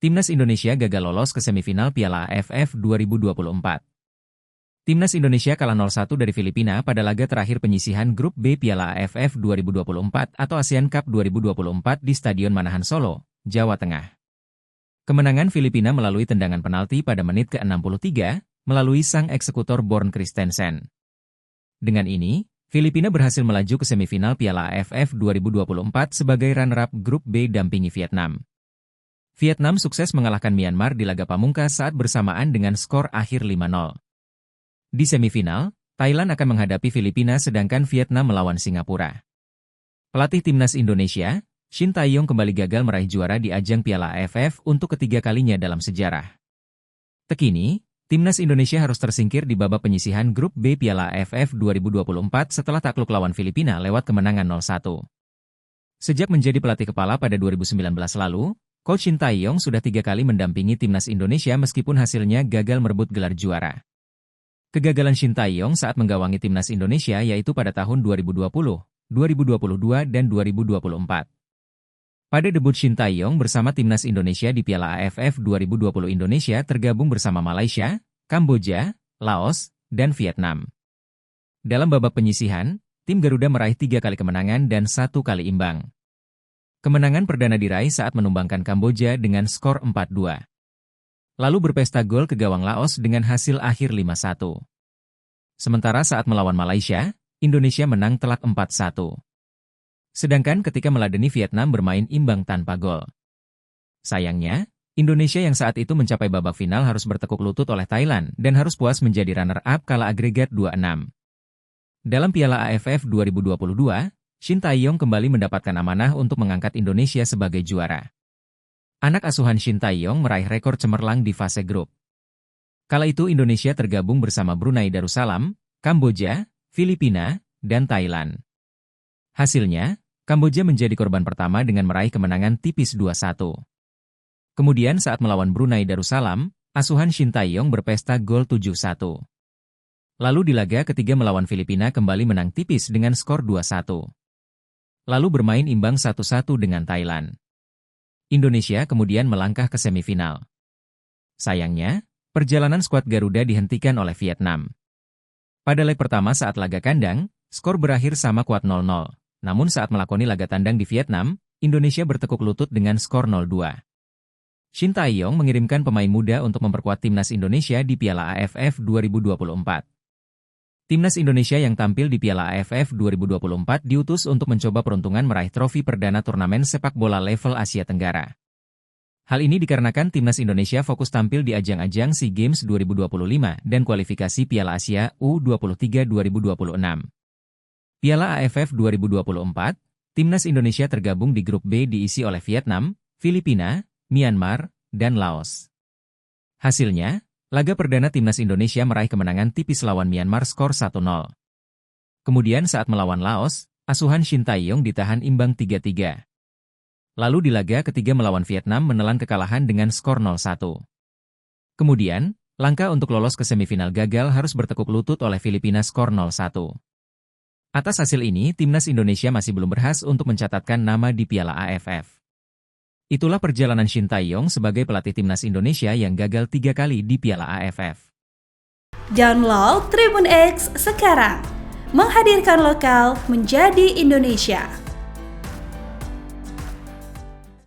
Timnas Indonesia gagal lolos ke semifinal Piala AFF 2024. Timnas Indonesia kalah 0-1 dari Filipina pada laga terakhir penyisihan Grup B Piala AFF 2024 atau ASEAN Cup 2024 di Stadion Manahan Solo, Jawa Tengah. Kemenangan Filipina melalui tendangan penalti pada menit ke-63, melalui sang eksekutor Born Christensen. Dengan ini, Filipina berhasil melaju ke semifinal Piala AFF 2024 sebagai runner-up Grup B dampingi Vietnam. Vietnam sukses mengalahkan Myanmar di laga pamungkas saat bersamaan dengan skor akhir 5-0. Di semifinal, Thailand akan menghadapi Filipina sedangkan Vietnam melawan Singapura. Pelatih Timnas Indonesia, Shin Tae-yong kembali gagal meraih juara di ajang Piala AFF untuk ketiga kalinya dalam sejarah. Terkini, Timnas Indonesia harus tersingkir di babak penyisihan Grup B Piala AFF 2024 setelah takluk lawan Filipina lewat kemenangan 0-1. Sejak menjadi pelatih kepala pada 2019 lalu, Coach Shin Tae-yong sudah 3 kali mendampingi Timnas Indonesia meskipun hasilnya gagal merebut gelar juara. Kegagalan Shin Tae-yong saat menggawangi Timnas Indonesia yaitu pada tahun 2020, 2022 dan 2024. Pada debut Shin Tae-yong bersama Timnas Indonesia di Piala AFF 2020 Indonesia tergabung bersama Malaysia, Kamboja, Laos, dan Vietnam. Dalam babak penyisihan, tim Garuda meraih 3 kali kemenangan dan 1 kali imbang. Kemenangan perdana diraih saat menumbangkan Kamboja dengan skor 4-2. Lalu berpesta gol ke gawang Laos dengan hasil akhir 5-1. Sementara saat melawan Malaysia, Indonesia menang telak 4-1. Sedangkan ketika meladeni Vietnam bermain imbang tanpa gol. Sayangnya, Indonesia yang saat itu mencapai babak final harus bertekuk lutut oleh Thailand dan harus puas menjadi runner-up kala agregat 2-6. Dalam Piala AFF 2022, Shin Tae-yong kembali mendapatkan amanah untuk mengangkat Indonesia sebagai juara. Anak asuhan Shin Tae-yong meraih rekor cemerlang di fase grup. Kala itu Indonesia tergabung bersama Brunei Darussalam, Kamboja, Filipina, dan Thailand. Hasilnya, Kamboja menjadi korban pertama dengan meraih kemenangan tipis 2-1. Kemudian saat melawan Brunei Darussalam, asuhan Shin Tae-yong berpesta gol 7-1. Lalu di laga ketiga melawan Filipina kembali menang tipis dengan skor 2-1. Lalu bermain imbang 1-1 dengan Thailand. Indonesia kemudian melangkah ke semifinal. Sayangnya, perjalanan skuad Garuda dihentikan oleh Vietnam. Pada leg pertama saat laga kandang, skor berakhir sama kuat 0-0. Namun saat melakoni laga tandang di Vietnam, Indonesia bertekuk lutut dengan skor 0-2. Shin Tae-yong mengirimkan pemain muda untuk memperkuat Timnas Indonesia di Piala AFF 2024. Timnas Indonesia yang tampil di Piala AFF 2024 diutus untuk mencoba peruntungan meraih trofi perdana turnamen sepak bola level Asia Tenggara. Hal ini dikarenakan Timnas Indonesia fokus tampil di ajang-ajang SEA Games 2025 dan kualifikasi Piala Asia U23 2026. Piala AFF 2024, Timnas Indonesia tergabung di Grup B diisi oleh Vietnam, Filipina, Myanmar, dan Laos. Hasilnya, laga perdana Timnas Indonesia meraih kemenangan tipis lawan Myanmar skor 1-0. Kemudian saat melawan Laos, asuhan Shin Tae-yong ditahan imbang 3-3. Lalu di laga ketiga melawan Vietnam menelan kekalahan dengan skor 0-1. Kemudian, langkah untuk lolos ke semifinal gagal harus bertekuk lutut oleh Filipina skor 0-1. Atas hasil ini, Timnas Indonesia masih belum berhasil untuk mencatatkan nama di Piala AFF. Itulah perjalanan Shin Tae-yong sebagai pelatih Timnas Indonesia yang gagal 3 kali di Piala AFF. Download Tribun X sekarang, menghadirkan lokal menjadi Indonesia.